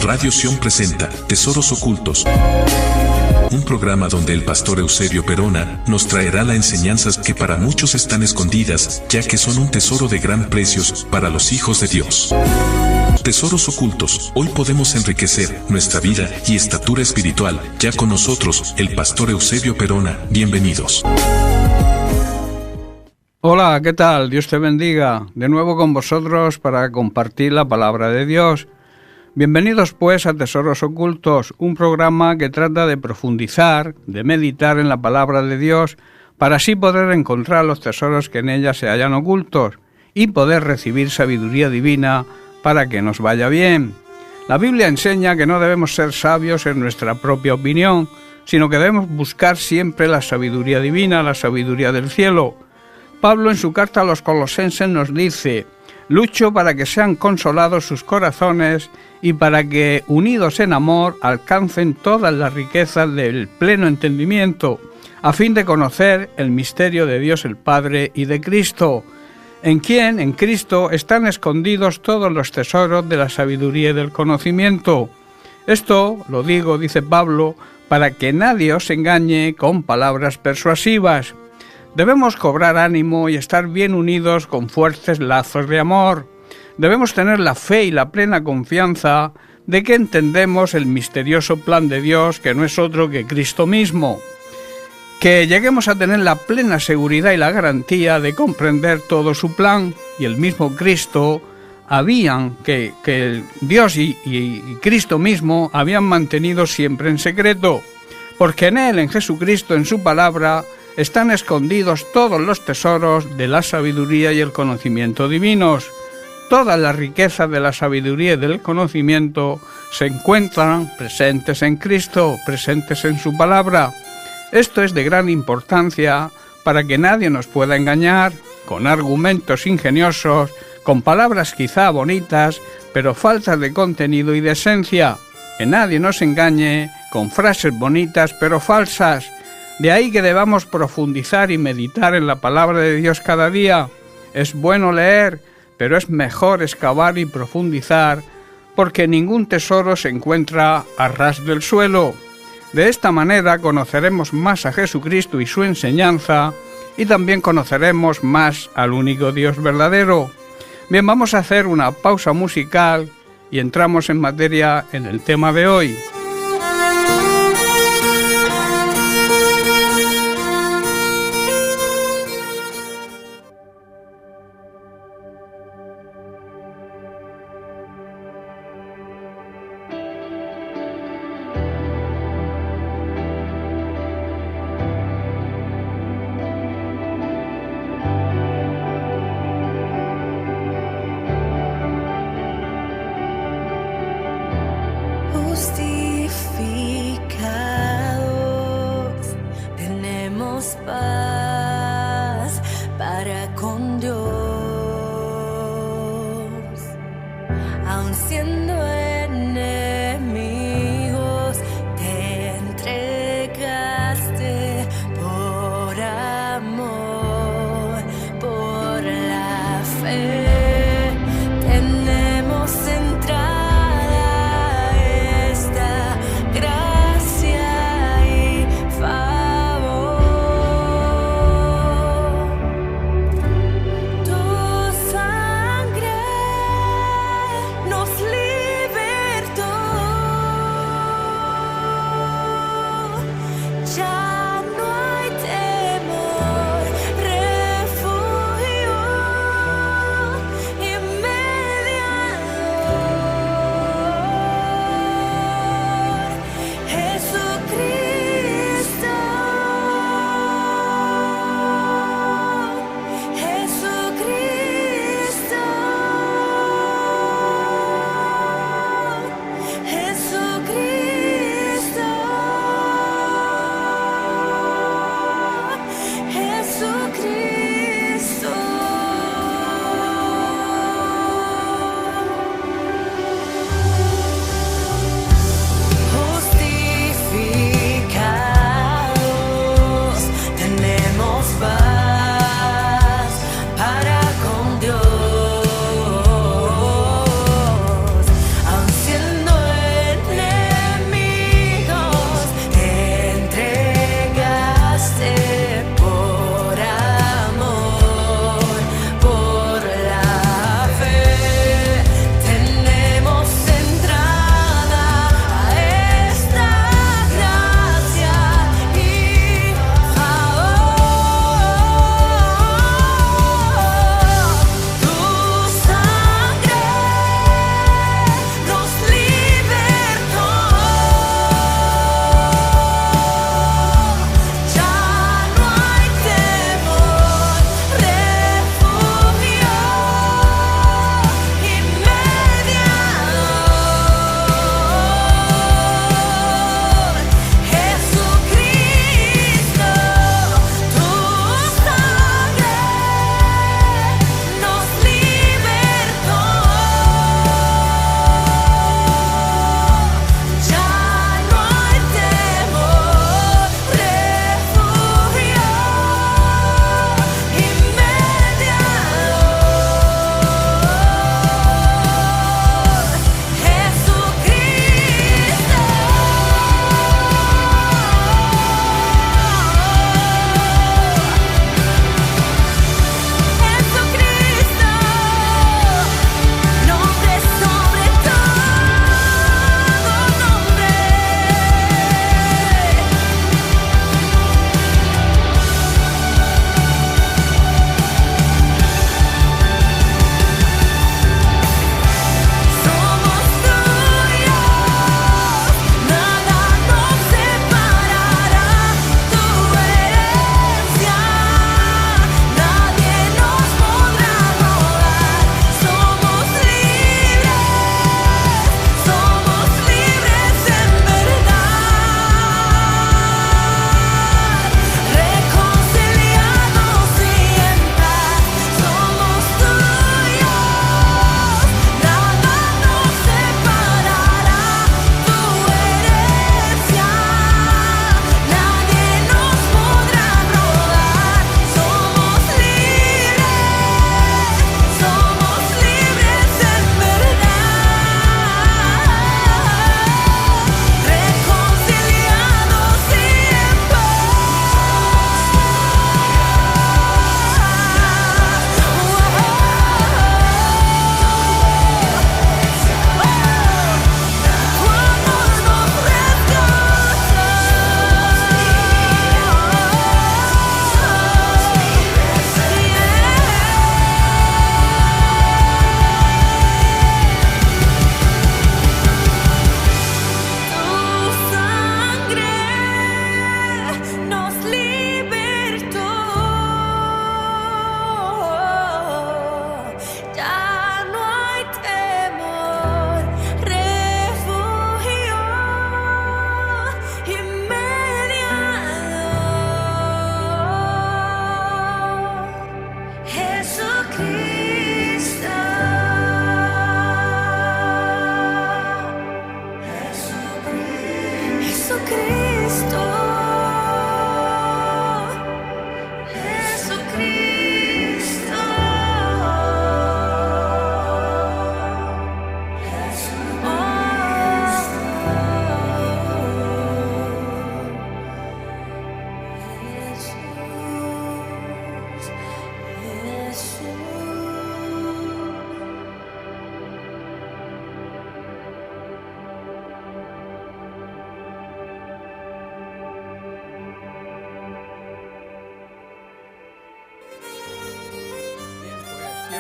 Radio Sion presenta Tesoros Ocultos, un programa donde el pastor Eusebio Perona nos traerá las enseñanzas que para muchos están escondidas, ya que son un tesoro de gran precio para los hijos de Dios. Tesoros Ocultos, hoy podemos enriquecer nuestra vida y estatura espiritual. Ya con nosotros, el pastor Eusebio Perona. Bienvenidos. Hola, ¿qué tal? Dios te bendiga. De nuevo con vosotros para compartir la palabra de Dios. Bienvenidos pues a Tesoros Ocultos, un programa que trata de profundizar, de meditar en la palabra de Dios, para así poder encontrar los tesoros que en ella se hallan ocultos y poder recibir sabiduría divina para que nos vaya bien. La Biblia enseña que no debemos ser sabios en nuestra propia opinión, sino que debemos buscar siempre la sabiduría divina, la sabiduría del cielo. Pablo en su carta a los Colosenses nos dice: lucho para que sean consolados sus corazones y para que, unidos en amor, alcancen todas las riquezas del pleno entendimiento, a fin de conocer el misterio de Dios el Padre y de Cristo, en quien, en Cristo, están escondidos todos los tesoros de la sabiduría y del conocimiento. Esto lo digo, dice Pablo, para que nadie os engañe con palabras persuasivas. Debemos cobrar ánimo y estar bien unidos con fuertes lazos de amor. Debemos tener la fe y la plena confianza de que entendemos el misterioso plan de Dios, que no es otro que Cristo mismo. Que lleguemos a tener la plena seguridad y la garantía de comprender todo su plan, y el mismo Cristo que Dios y Cristo mismo habían mantenido siempre en secreto, porque en Él, en Jesucristo, en su palabra, están escondidos todos los tesoros de la sabiduría y el conocimiento divinos. Todas las riquezas de la sabiduría y del conocimiento se encuentran presentes en Cristo, presentes en su palabra. Esto es de gran importancia para que nadie nos pueda engañar con argumentos ingeniosos, con palabras quizá bonitas, pero faltas de contenido y de esencia. Que nadie nos engañe con frases bonitas pero falsas. De ahí que debamos profundizar y meditar en la palabra de Dios cada día. Es bueno leer, pero es mejor excavar y profundizar, porque ningún tesoro se encuentra a ras del suelo. De esta manera conoceremos más a Jesucristo y su enseñanza, y también conoceremos más al único Dios verdadero. Bien, vamos a hacer una pausa musical y entramos en materia en el tema de hoy. Nos libra.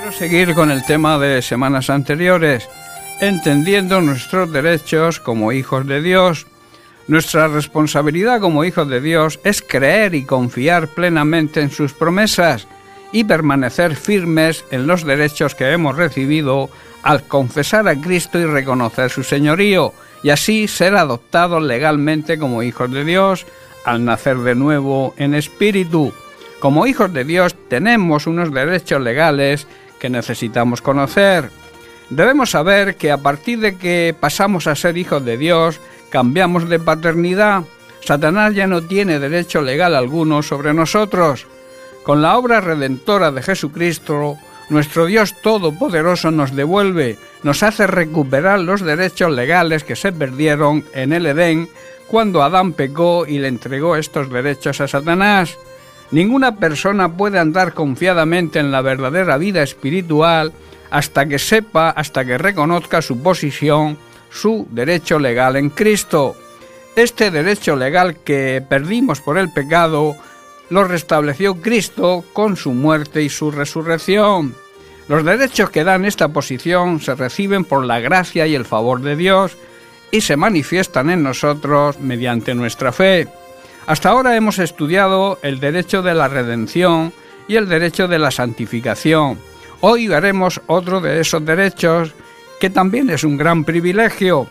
Quiero seguir con el tema de semanas anteriores, entendiendo nuestros derechos como hijos de Dios. Nuestra responsabilidad como hijos de Dios es creer y confiar plenamente en sus promesas y permanecer firmes en los derechos que hemos recibido al confesar a Cristo y reconocer su señorío, y así ser adoptados legalmente como hijos de Dios al nacer de nuevo en espíritu. Como hijos de Dios tenemos unos derechos legales que necesitamos conocer. Debemos saber que a partir de que pasamos a ser hijos de Dios, cambiamos de paternidad. Satanás ya no tiene derecho legal alguno sobre nosotros. Con la obra redentora de Jesucristo, nuestro Dios Todopoderoso nos devuelve, nos hace recuperar los derechos legales que se perdieron en el Edén cuando Adán pecó y le entregó estos derechos a Satanás. Ninguna persona puede andar confiadamente en la verdadera vida espiritual hasta que sepa, hasta que reconozca su posición, su derecho legal en Cristo. Este derecho legal que perdimos por el pecado lo restableció Cristo con su muerte y su resurrección. Los derechos que dan esta posición se reciben por la gracia y el favor de Dios y se manifiestan en nosotros mediante nuestra fe. Hasta ahora hemos estudiado el derecho de la redención y el derecho de la santificación. Hoy veremos otro de esos derechos que también es un gran privilegio.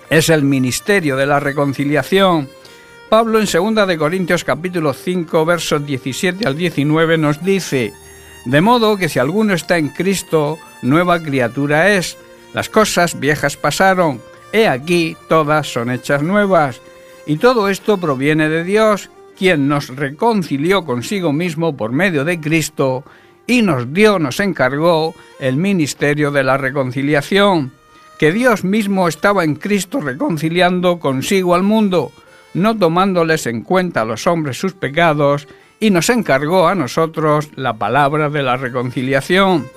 Es el ministerio de la reconciliación. Pablo en 2 de Corintios capítulo 5 versos 17 al 19 nos dice: de modo que si alguno está en Cristo, nueva criatura es. Las cosas viejas pasaron, he aquí todas son hechas nuevas. Y todo esto proviene de Dios, quien nos reconcilió consigo mismo por medio de Cristo y nos encargó el ministerio de la reconciliación, que Dios mismo estaba en Cristo reconciliando consigo al mundo, no tomándoles en cuenta a los hombres sus pecados, y nos encargó a nosotros la palabra de la reconciliación.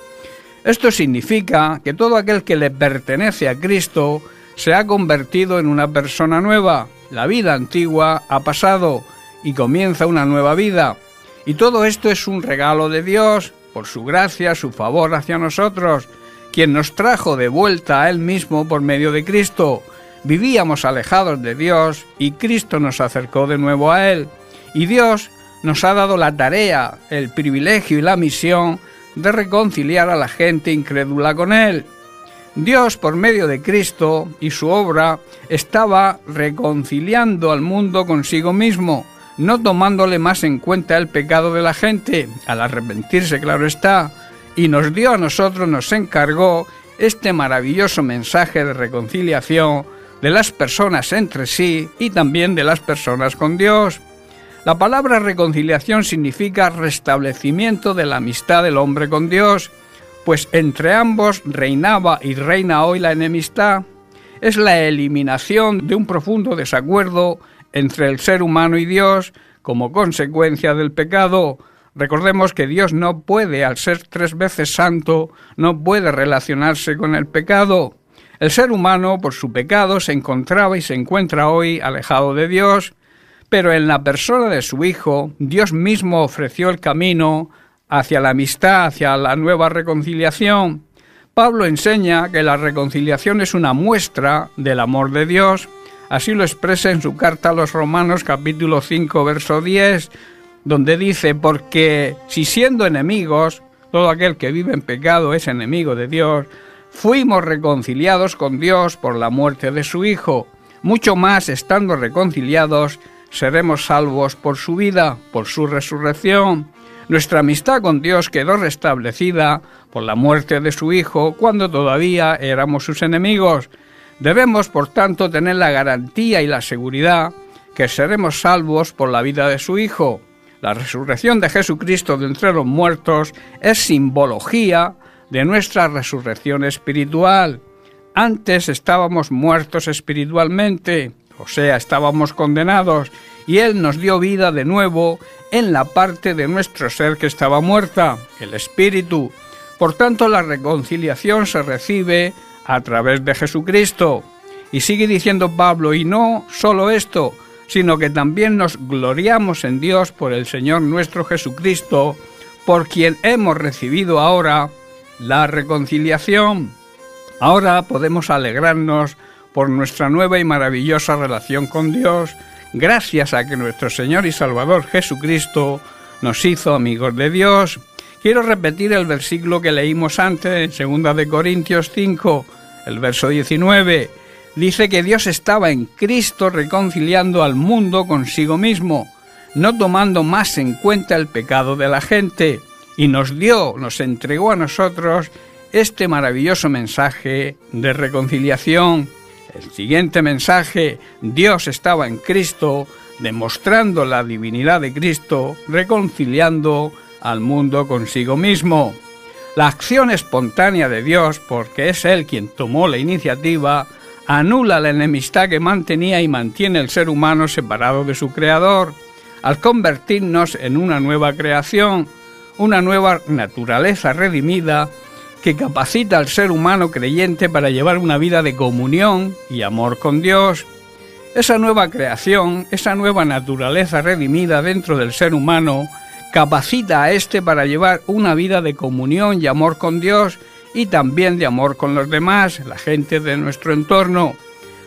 Esto significa que todo aquel que le pertenece a Cristo se ha convertido en una persona nueva. La vida antigua ha pasado y comienza una nueva vida. Y todo esto es un regalo de Dios, por su gracia, su favor hacia nosotros, quien nos trajo de vuelta a Él mismo por medio de Cristo. Vivíamos alejados de Dios y Cristo nos acercó de nuevo a Él. Y Dios nos ha dado la tarea, el privilegio y la misión de reconciliar a la gente incrédula con Él. Dios, por medio de Cristo y su obra, estaba reconciliando al mundo consigo mismo, no tomándole más en cuenta el pecado de la gente, al arrepentirse, claro está, y nos dio a nosotros, nos encargó este maravilloso mensaje de reconciliación de las personas entre sí y también de las personas con Dios. La palabra reconciliación significa restablecimiento de la amistad del hombre con Dios, pues entre ambos reinaba y reina hoy la enemistad. Es la eliminación de un profundo desacuerdo entre el ser humano y Dios como consecuencia del pecado. Recordemos que Dios no puede, al ser 3 veces santo, no puede relacionarse con el pecado. El ser humano, por su pecado, se encontraba y se encuentra hoy alejado de Dios, pero en la persona de su Hijo, Dios mismo ofreció el camino hacia la amistad, hacia la nueva reconciliación. Pablo enseña que la reconciliación es una muestra del amor de Dios. Así lo expresa en su carta a los Romanos capítulo 5 verso 10, donde dice: porque si siendo enemigos, todo aquel que vive en pecado es enemigo de Dios, fuimos reconciliados con Dios por la muerte de su Hijo, mucho más estando reconciliados seremos salvos por su vida, por su resurrección. Nuestra amistad con Dios quedó restablecida por la muerte de su Hijo cuando todavía éramos sus enemigos. Debemos, por tanto, tener la garantía y la seguridad que seremos salvos por la vida de su Hijo. La resurrección de Jesucristo de entre los muertos es simbología de nuestra resurrección espiritual. Antes estábamos muertos espiritualmente, o sea, estábamos condenados, y Él nos dio vida de nuevo en la parte de nuestro ser que estaba muerta, el espíritu. Por tanto, la reconciliación se recibe a través de Jesucristo. Y sigue diciendo Pablo, y no solo esto, sino que también nos gloriamos en Dios por el Señor nuestro Jesucristo, por quien hemos recibido ahora la reconciliación. Ahora podemos alegrarnos por nuestra nueva y maravillosa relación con Dios, gracias a que nuestro Señor y Salvador Jesucristo nos hizo amigos de Dios. Quiero repetir el versículo que leímos antes, en 2 de Corintios 5, el verso 19. Dice que Dios estaba en Cristo reconciliando al mundo consigo mismo, no tomando más en cuenta el pecado de la gente, y nos entregó a nosotros este maravilloso mensaje de reconciliación. El siguiente mensaje: Dios estaba en Cristo, demostrando la divinidad de Cristo, reconciliando al mundo consigo mismo. La acción espontánea de Dios, porque es Él quien tomó la iniciativa, anula la enemistad que mantenía y mantiene el ser humano separado de su Creador, al convertirnos en una nueva creación, una nueva naturaleza redimida que capacita al ser humano creyente para llevar una vida de comunión y amor con Dios. Esa nueva creación, esa nueva naturaleza redimida dentro del ser humano, capacita a éste para llevar una vida de comunión y amor con Dios y también de amor con los demás, la gente de nuestro entorno.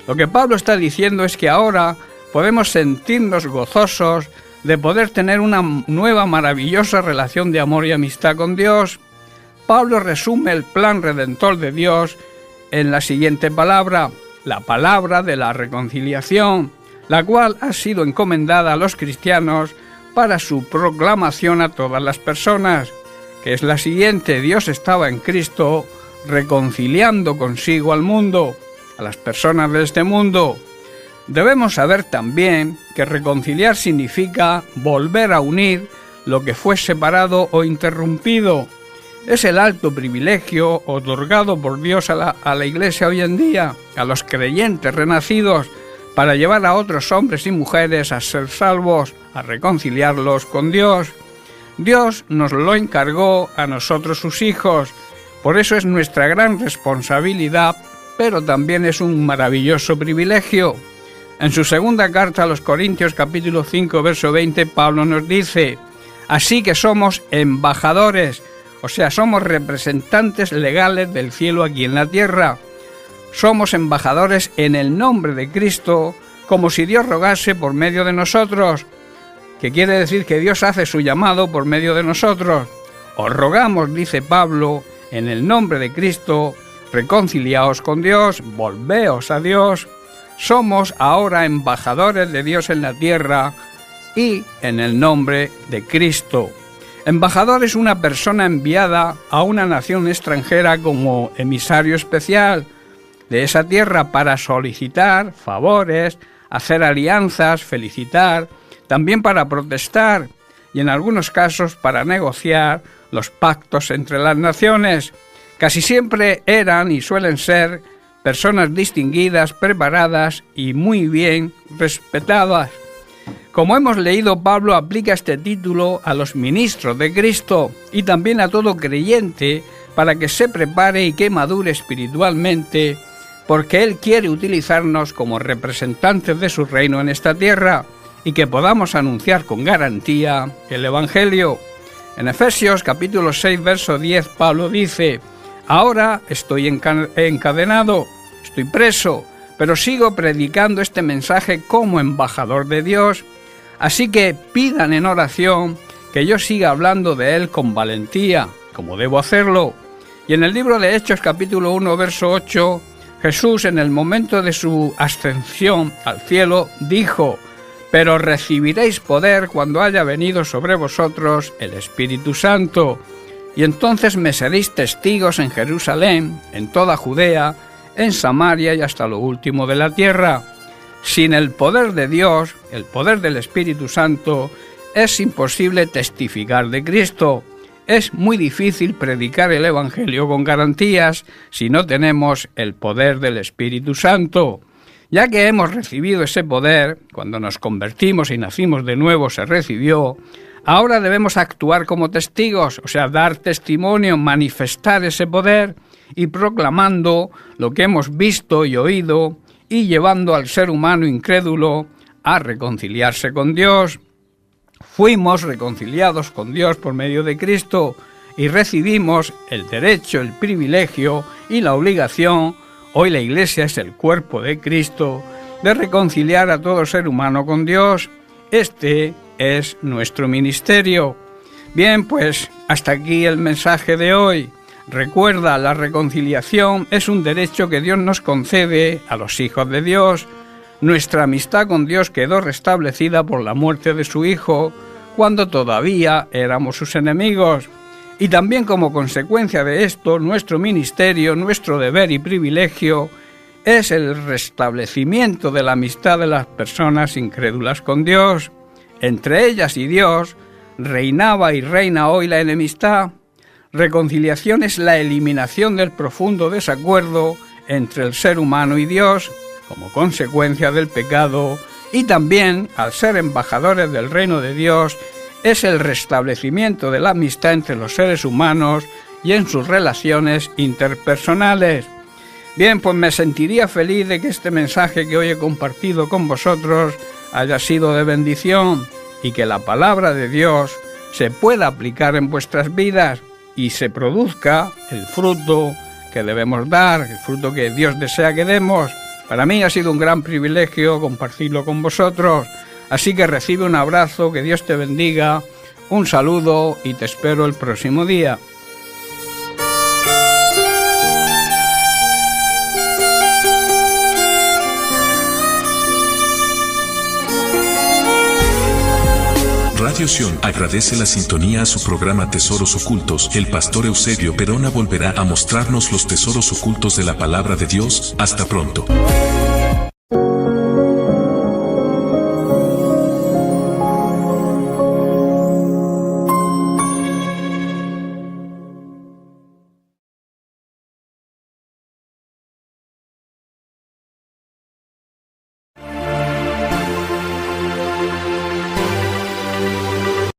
Lo que Pablo está diciendo es que ahora podemos sentirnos gozosos de poder tener una nueva maravillosa relación de amor y amistad con Dios. Pablo resume el plan redentor de Dios en la siguiente palabra, la palabra de la reconciliación, la cual ha sido encomendada a los cristianos para su proclamación a todas las personas, que es la siguiente: Dios estaba en Cristo reconciliando consigo al mundo, a las personas de este mundo. Debemos saber también que reconciliar significa volver a unir lo que fue separado o interrumpido. Es el alto privilegio otorgado por Dios a la Iglesia hoy en día, a los creyentes renacidos, para llevar a otros hombres y mujeres a ser salvos, a reconciliarlos con Dios. Dios nos lo encargó a nosotros sus hijos, por eso es nuestra gran responsabilidad, pero también es un maravilloso privilegio. En su segunda carta a los Corintios, capítulo 5, verso 20, Pablo nos dice: así que somos embajadores, o sea, somos representantes legales del cielo aquí en la tierra. Somos embajadores en el nombre de Cristo, como si Dios rogase por medio de nosotros, que quiere decir que Dios hace su llamado por medio de nosotros. Os rogamos, dice Pablo, en el nombre de Cristo, reconciliaos con Dios, volveos a Dios. Somos ahora embajadores de Dios en la tierra y en el nombre de Cristo. Embajador es una persona enviada a una nación extranjera como emisario especial de esa tierra para solicitar favores, hacer alianzas, felicitar, también para protestar y en algunos casos para negociar los pactos entre las naciones. Casi siempre eran y suelen ser personas distinguidas, preparadas y muy bien respetadas. Como hemos leído, Pablo aplica este título a los ministros de Cristo y también a todo creyente para que se prepare y que madure espiritualmente, porque Él quiere utilizarnos como representantes de su reino en esta tierra y que podamos anunciar con garantía el Evangelio. En Efesios capítulo 6, verso 10, Pablo dice: ahora estoy encadenado, estoy preso, pero sigo predicando este mensaje como embajador de Dios. Así que pidan en oración que yo siga hablando de Él con valentía, como debo hacerlo. Y en el libro de Hechos capítulo 1, verso 8, Jesús, en el momento de su ascensión al cielo, dijo: pero recibiréis poder cuando haya venido sobre vosotros el Espíritu Santo, y entonces me seréis testigos en Jerusalén, en toda Judea, en Samaria y hasta lo último de la tierra. Sin el poder de Dios, el poder del Espíritu Santo, es imposible testificar de Cristo. Es muy difícil predicar el Evangelio con garantías si no tenemos el poder del Espíritu Santo. Ya que hemos recibido ese poder, cuando nos convertimos y nacimos de nuevo se recibió, ahora debemos actuar como testigos, o sea, dar testimonio, manifestar ese poder y proclamando lo que hemos visto y oído y llevando al ser humano incrédulo a reconciliarse con Dios. Fuimos reconciliados con Dios por medio de Cristo y recibimos el derecho, el privilegio y la obligación, hoy la Iglesia es el cuerpo de Cristo, de reconciliar a todo ser humano con Dios. Este es nuestro ministerio. Bien, pues hasta aquí el mensaje de hoy. Recuerda, la reconciliación es un derecho que Dios nos concede a los hijos de Dios. Nuestra amistad con Dios quedó restablecida por la muerte de su Hijo, cuando todavía éramos sus enemigos. Y también como consecuencia de esto, nuestro ministerio, nuestro deber y privilegio es el restablecimiento de la amistad de las personas incrédulas con Dios. Entre ellas y Dios reinaba y reina hoy la enemistad. Reconciliación es la eliminación del profundo desacuerdo entre el ser humano y Dios, como consecuencia del pecado, y también, al ser embajadores del reino de Dios, es el restablecimiento de la amistad entre los seres humanos y en sus relaciones interpersonales. Bien, pues me sentiría feliz de que este mensaje que hoy he compartido con vosotros haya sido de bendición y que la palabra de Dios se pueda aplicar en vuestras vidas y se produzca el fruto que debemos dar, el fruto que Dios desea que demos. Para mí ha sido un gran privilegio compartirlo con vosotros, así que recibe un abrazo, que Dios te bendiga, un saludo y te espero el próximo día. Radio Sion agradece la sintonía a su programa Tesoros Ocultos. El pastor Eusebio Perona volverá a mostrarnos los tesoros ocultos de la palabra de Dios. Hasta pronto.